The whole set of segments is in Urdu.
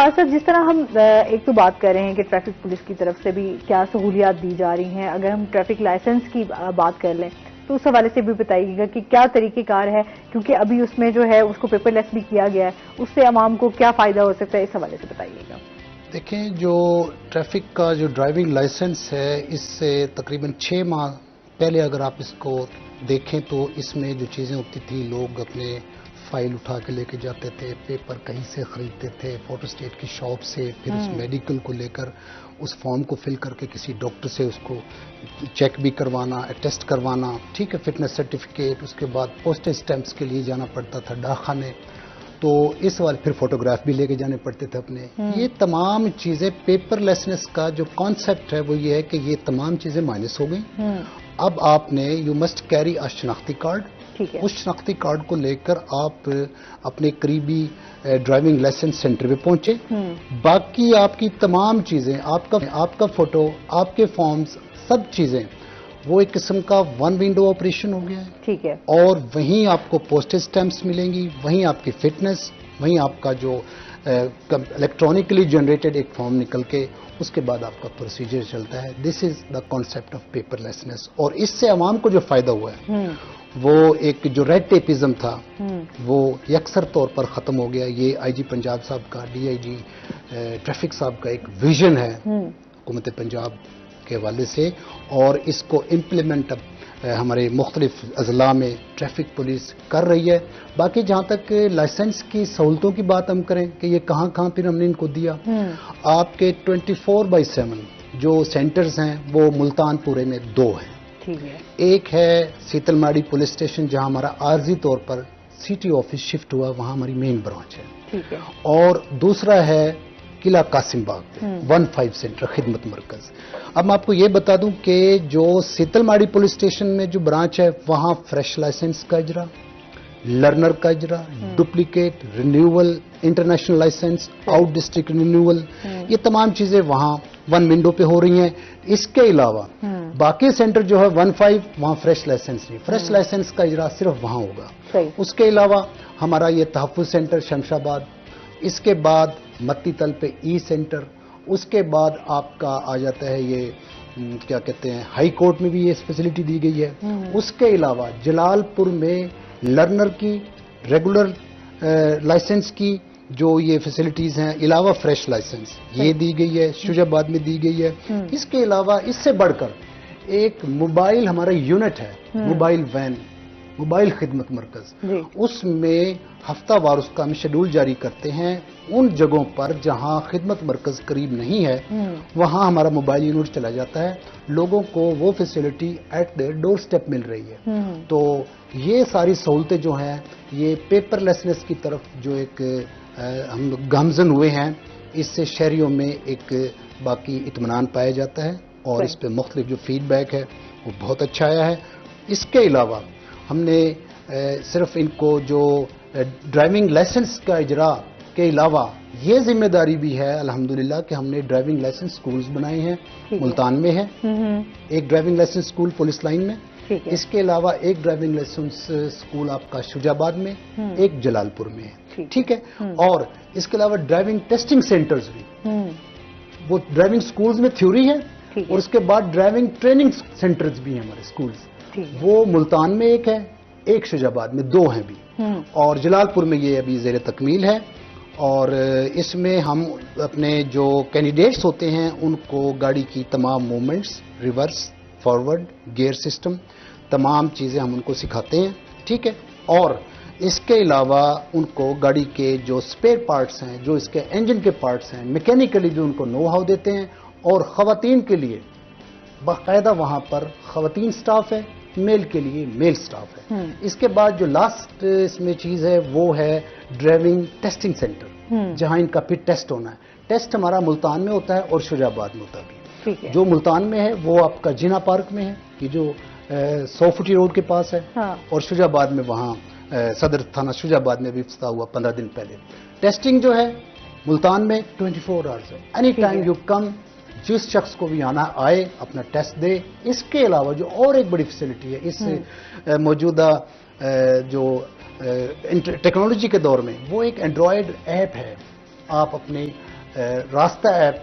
ساتھ ساتھ جس طرح ہم ایک تو بات کر رہے ہیں کہ ٹریفک پولیس کی طرف سے بھی کیا سہولیات دی جا رہی ہیں، اگر ہم ٹریفک لائسنس کی بات کر لیں تو اس حوالے سے بھی بتائیے گا کہ کیا طریقہ کار ہے، کیونکہ ابھی اس میں جو ہے اس کو پیپر لیس بھی کیا گیا ہے، اس سے عوام کو کیا فائدہ ہو سکتا ہے، اس حوالے سے بتائیے گا۔ دیکھیں، جو ٹریفک کا جو ڈرائیونگ لائسنس ہے، اس سے تقریباً 6 ماہ پہلے اگر آپ اس کو دیکھیں تو اس میں جو چیزیں ہوتی تھیں، لوگ اپنے فائل اٹھا کے لے کے جاتے تھے، پیپر کہیں سے خریدتے تھے، فوٹو اسٹیٹ کی شاپ سے، پھر اس میڈیکل کو لے کر اس فارم کو فل کر کے کسی ڈاکٹر سے اس کو چیک بھی کروانا، ٹیسٹ کروانا، ٹھیک ہے، فٹنس سرٹیفکیٹ، اس کے بعد پوسٹل اسٹیمپس کے لیے جانا پڑتا تھا ڈاک خانے، تو اس والے پھر فوٹوگراف بھی لے کے جانے پڑتے تھے اپنے۔ یہ تمام چیزیں پیپر لیسنس کا جو کانسیپٹ ہے وہ یہ ہے کہ یہ تمام چیزیں مائنس ہو گئیں۔ اب آپ نے یو مسٹ کیری شناختی کارڈ، اس شناختی کارڈ کو لے کر آپ اپنے قریبی ڈرائیونگ لائسنس سینٹر پہ پہنچے، باقی آپ کی تمام چیزیں، آپ کا فوٹو، آپ کے فارمز، سب چیزیں، وہ ایک قسم کا ون ونڈو آپریشن ہو گیا ہے، ٹھیک ہے، اور وہیں آپ کو پوسٹل اسٹیمپس ملیں گی، وہیں آپ کی فٹنس، وہیں آپ کا جو الیکٹرانکلی جنریٹڈ ایک فارم نکل کے اس کے بعد آپ کا پروسیجر چلتا ہے۔ This is the concept of paperless, اور اس سے عوام کو جو فائدہ ہوا ہے وہ ایک جو ریڈ ٹیپزم تھا وہ یکسر طور پر ختم ہو گیا۔ یہ آئی جی پنجاب صاحب کا، ڈی آئی جی ٹریفک صاحب کا ایک ویژن ہے حکومت پنجاب کے حوالے سے، اور اس کو امپلیمنٹ اب ہمارے مختلف اضلاع میں ٹریفک پولیس کر رہی ہے۔ باقی جہاں تک لائسنس کی سہولتوں کی بات ہم کریں کہ یہ کہاں کہاں پھر ہم نے ان کو دیا، آپ کے 24/7 جو سینٹرز ہیں وہ ملتان پورے میں 2 ہیں۔ ایک ہے سیتل ماڑی پولیس اسٹیشن جہاں ہمارا عارضی طور پر سی ٹی آفس شفٹ ہوا، وہاں ہماری مین برانچ ہے، اور دوسرا ہے قلعہ قاسم باغ پہ 15 سینٹر خدمت مرکز۔ اب میں آپ کو یہ بتا دوں کہ جو سیتل ماڑی پولیس اسٹیشن میں جو برانچ ہے وہاں فریش لائسنس کا اجرا، لرنر کا اجرا، duplicate, renewal, international license, out district renewal, یہ تمام چیزیں وہاں 1 ونڈو پہ ہو رہی ہیں۔ اس کے علاوہ باقی سینٹر جو ہے 15 وہاں فریش لائسنس نہیں، فریش لائسنس کا اجرا صرف وہاں ہوگا۔ اس کے علاوہ ہمارا یہ تحفظ سینٹر شمشاباد، اس کے بعد متی تل پہ ای سینٹر، اس کے بعد آپ کا آ جاتا ہے یہ کیا کہتے ہیں ہائی کورٹ میں بھی یہ فیسلٹی دی گئی ہے۔ اس کے علاوہ جلال پور میں لرنر کی، ریگولر لائسنس کی جو یہ فیسلٹیز ہیں، علاوہ فریش لائسنس یہ دی گئی ہے، شجاع آباد میں دی گئی ہے۔ اس کے علاوہ اس سے بڑھ کر ایک موبائل ہمارا یونٹ ہے، موبائل وین، موبائل خدمت مرکز، اس میں ہفتہ وار اس کا ہم شیڈول جاری کرتے ہیں۔ ان جگہوں پر جہاں خدمت مرکز قریب نہیں ہے وہاں ہمارا موبائل یونٹ چلا جاتا ہے، لوگوں کو وہ facility at the doorstep مل رہی ہے۔ تو یہ ساری سہولتیں جو ہیں یہ پیپر لیسنس کی طرف جو ایک ہم لوگ گامزن ہوئے ہیں، اس سے شہریوں میں ایک باقی اطمینان پایا جاتا ہے، اور اس پہ مختلف جو فیڈ بیک ہے وہ بہت اچھا آیا ہے۔ اس کے علاوہ ہم نے صرف ان کو جو ڈرائیونگ لائسنس کا اجرا کے علاوہ یہ ذمہ داری بھی ہے الحمدللہ کہ ہم نے ڈرائیونگ لائسنس سکولز بنائے ہیں، ملتان میں ہے ایک driving license school police line میں، اس کے علاوہ ایک ڈرائیونگ لائسنس سکول آپ کا شجاع آباد میں، ایک جلال پور میں ہے، ٹھیک ہے، اور اس کے علاوہ ڈرائیونگ ٹیسٹنگ سینٹرز بھی، وہ ڈرائیونگ سکولز میں تھیوری ہے، اور اس کے بعد ڈرائیونگ ٹریننگ سینٹرز بھی ہیں ہمارے سکولز، وہ ملتان میں ایک ہے، ایک شجاع آباد میں 2 ہیں بھی، اور جلال پور میں یہ ابھی زیر تکمیل ہے۔ اور اس میں ہم اپنے جو کینڈیڈیٹس ہوتے ہیں ان کو گاڑی کی تمام movements, reverse, forward, gear system, تمام چیزیں ہم ان کو سکھاتے ہیں، ٹھیک ہے، اور اس کے علاوہ ان کو گاڑی کے جو سپیئر پارٹس ہیں، جو اس کے انجن کے پارٹس ہیں، میکینیکلی بھی ان کو نو ہاؤ دیتے ہیں، اور خواتین کے لیے باقاعدہ وہاں پر خواتین سٹاف ہے، میل کے لیے میل سٹاف ہے۔ اس کے بعد جو لاسٹ اس میں چیز ہے وہ ہے ڈرائیونگ ٹیسٹنگ سینٹر، جہاں ان کا پھر ٹیسٹ ہونا ہے۔ ٹیسٹ ہمارا ملتان میں ہوتا ہے اور شجاع آباد میں ہوتا ہے۔ جو ملتان میں ہے وہ آپ کا جناح پارک میں ہے، یہ جو 100 فٹی روڈ کے پاس ہے، اور شجاع آباد میں وہاں صدر تھانہ شجاع آباد میں بھی افتتاح ہوا 15 دن پہلے۔ ٹیسٹنگ جو ہے ملتان میں 24 آورز ہے، اینی ٹائم یو کم، جس شخص کو بھی آنا آئے اپنا ٹیسٹ دے۔ اس کے علاوہ جو اور ایک بڑی فیسلٹی ہے اس موجودہ جو ٹیکنالوجی کے دور میں، وہ ایک اینڈرائڈ ایپ ہے، آپ اپنے راستہ ایپ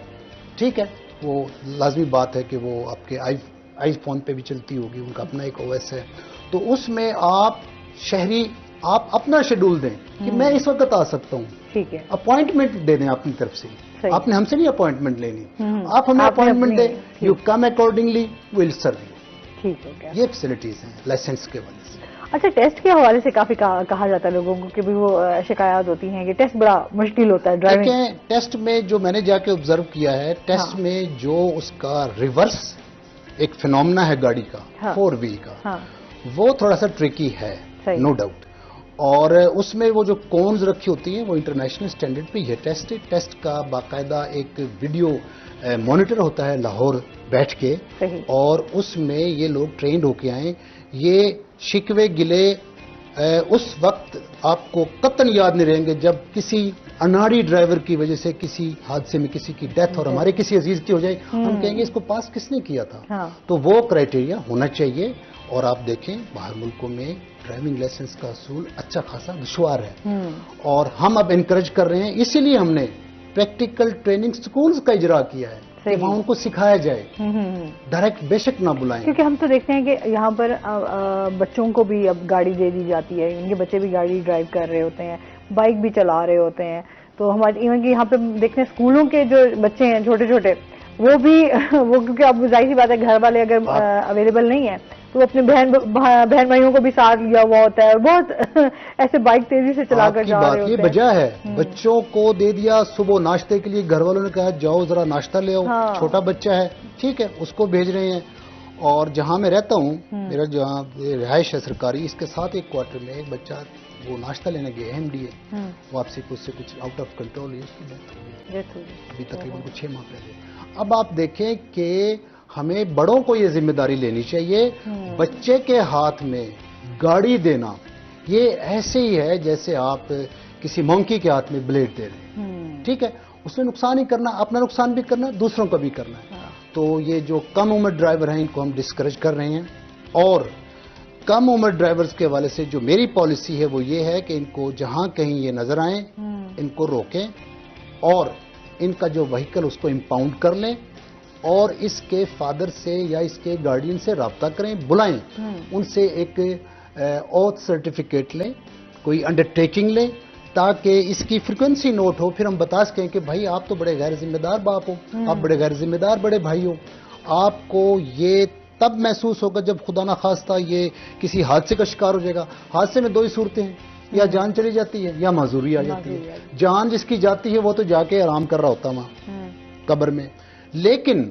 ٹھیک ہے، وہ لازمی بات ہے کہ وہ آپ کے آئی فون پہ بھی چلتی ہوگی، ان کا اپنا ایک او ایس ہے، تو اس میں آپ اپنا شیڈول دیں کہ میں اس وقت آ سکتا ہوں، ٹھیک ہے، اپوائنٹمنٹ دے دیں اپنی طرف سے، آپ نے ہم سے نہیں اپوائنٹمنٹ لینی، آپ ہمیں آپ نے اپوائنٹمنٹ دیں، اپنی- you come accordingly we'll serve you. ٹھیک ہو گیا. یہ فیسلٹیز ہیں لائسنس کے وجہ سے. اچھا، ٹیسٹ کے حوالے سے کافی کہا جاتا ہے لوگوں کو کہ بھی وہ شکایات ہوتی ہیں کہ ٹیسٹ بڑا مشکل ہوتا ہے ڈرائیونگ. دیکھیں ٹیسٹ میں جو میں نے جا کے آبزرو کیا ہے، ٹیسٹ میں جو اس کا ریورس ایک فینومنا ہے گاڑی کا، 4 وہیل کا، وہ تھوڑا سا ٹریکی ہے، نو ڈاؤٹ. اور اس میں وہ جو کونز رکھی ہوتی ہیں وہ انٹرنیشنل اسٹینڈرڈ پہ یہ ٹیسٹ کا باقاعدہ ایک ویڈیو مانیٹر ہوتا ہے لاہور بیٹھ کے، اور اس میں یہ لوگ ٹرینڈ ہو کے آئیں. یہ شکوے گلے اس وقت آپ کو قطعاً یاد نہیں رہیں گے جب کسی اناڑی ڈرائیور کی وجہ سے کسی حادثے میں کسی کی ڈیتھ اور ہمارے کسی عزیز کی ہو جائے، ہم کہیں گے اس کو پاس کس نے کیا تھا. تو وہ کرائٹیریا ہونا چاہیے. اور آپ دیکھیں باہر ملکوں میں ڈرائیونگ لائسنس کا حصول اچھا خاصا دشوار ہے، اور ہم اب انکریج کر رہے ہیں. اسی لیے ہم نے پریکٹیکل ٹریننگ سکولز کا اجرا کیا ہے کہ وہاں ان کو سکھایا جائے، ڈائریکٹ بے شک نہ بلائیں. کیونکہ ہم تو دیکھتے ہیں کہ یہاں پر بچوں کو بھی اب گاڑی دے دی جاتی ہے، ان کے بچے بھی گاڑی ڈرائیو کر رہے ہوتے ہیں، بائک بھی چلا رہے ہوتے ہیں. تو ہمارے ایون کہ یہاں پہ دیکھتے ہیں اسکولوں کے جو بچے ہیں چھوٹے چھوٹے، وہ بھی وہ کیونکہ اب ظاہر سی بات ہے گھر والے اگر اویلیبل نہیں ہیں تو اپنے بہن بھائیوں کو بھی ساتھ لیا ہوا ہوتا ہے، اور بہت ایسے بائک تیزی سے چلا کر جا رہے ہوتے ہیں. یہ وجہ ہے بچوں کو دے دیا صبح ناشتے کے لیے، گھر والوں نے کہا جاؤ ذرا ناشتہ لے آؤ، چھوٹا بچہ ہے ٹھیک ہے اس کو بھیج رہے ہیں. اور جہاں میں رہتا ہوں، میرا جہاں رہائش ہے سرکاری، اس کے ساتھ ایک کوارٹر میں ایک بچہ وہ ناشتہ لینے گیا MDA، واپسی کو اس سے کچھ آؤٹ آف کنٹرول ہوئی، اس کی ڈیتھ ہو گئی ابھی تقریباً 6 ماہ پہلے. اب آپ دیکھیں کہ ہمیں بڑوں کو یہ ذمہ داری لینی چاہیے. بچے کے ہاتھ میں گاڑی دینا یہ ایسے ہی ہے جیسے آپ کسی مونکی کے ہاتھ میں بلیڈ دے رہے ہیں، ٹھیک ہے. اس میں نقصان ہی کرنا، اپنا نقصان بھی کرنا، دوسروں کا بھی کرنا ہے. تو یہ جو کم عمر ڈرائیور ہیں ان کو ہم ڈسکریج کر رہے ہیں. اور کم عمر ڈرائیورز کے حوالے سے جو میری پالیسی ہے وہ یہ ہے کہ ان کو جہاں کہیں یہ نظر آئیں ان کو روکیں، اور ان کا جو وہیکل اس کو امپاؤنڈ کر لیں، اور اس کے فادر سے یا اس کے گارڈین سے رابطہ کریں، بلائیں، ان سے ایک اوتھ سرٹیفکیٹ لیں، کوئی انڈرٹیکنگ لیں، تاکہ اس کی فریکوینسی نوٹ ہو. پھر ہم بتا سکیں کہ بھائی آپ تو بڑے غیر ذمہ دار باپ ہو، آپ بڑے غیر ذمہ دار بڑے بھائی ہو. آپ کو یہ تب محسوس ہوگا جب خدا نہ خواستہ یہ کسی حادثے کا شکار ہو جائے گا. حادثے میں 2 ہی صورتیں ہیں، یا جان چلی جاتی ہے یا معذوری آ جاتی ہے. جان جس کی جاتی ہے وہ تو جا کے آرام کر رہا ہوتا وہاں قبر میں، لیکن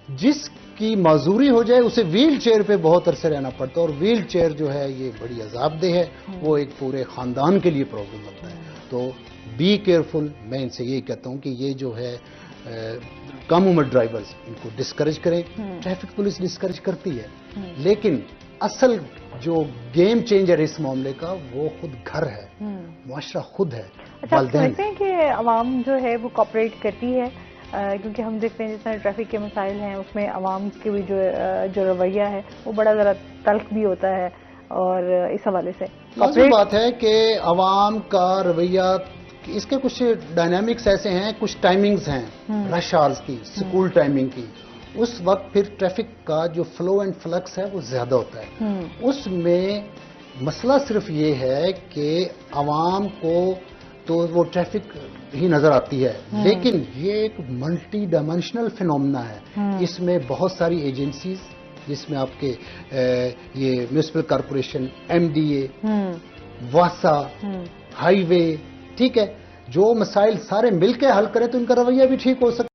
جس کی معذوری ہو جائے اسے ویل چیئر پہ بہت عرصے رہنا پڑتا ہے، اور ویل چیئر جو ہے یہ بڑی عذاب دہ ہے، وہ ایک پورے خاندان کے لیے پرابلم بنتا ہے. تو بی کیئرفل. میں ان سے یہی کہتا ہوں کہ یہ جو ہے کم عمر ڈرائیورز ان کو ڈسکریج کریں. ٹریفک پولیس ڈسکریج کرتی ہے، لیکن اصل جو گیم چینجر اس معاملے کا وہ خود گھر ہے، معاشرہ خود ہے. اچھا، آپ سمجھتے ہیں کہ عوام جو ہے وہ کوآپریٹ کرتی ہے؟ کیونکہ ہم دیکھتے ہیں جس طرح ٹریفک کے مسائل ہیں اس میں عوام کی بھی جو رویہ ہے وہ بڑا ذرا تلخ بھی ہوتا ہے، اور اس حوالے سے لازمی بات ہے کہ عوام کا رویہ، اس کے کچھ ڈائنامکس ایسے ہیں، کچھ ٹائمنگز ہیں رش آورز کی، سکول ٹائمنگ کی. اس وقت پھر ٹریفک کا جو فلو اینڈ فلکس ہے وہ زیادہ ہوتا ہے. اس میں مسئلہ صرف یہ ہے کہ عوام کو تو وہ ٹریفک ہی نظر آتی ہے، لیکن یہ ایک ملٹی ڈائمینشنل فینومنا ہے. اس میں بہت ساری ایجنسیز، جس میں آپ کے یہ میونسپل کارپوریشن، MDA، واسا، ہائی وے، ٹھیک ہے، جو مسائل سارے مل کے حل کریں تو ان کا رویہ بھی ٹھیک ہو سکتا ہے.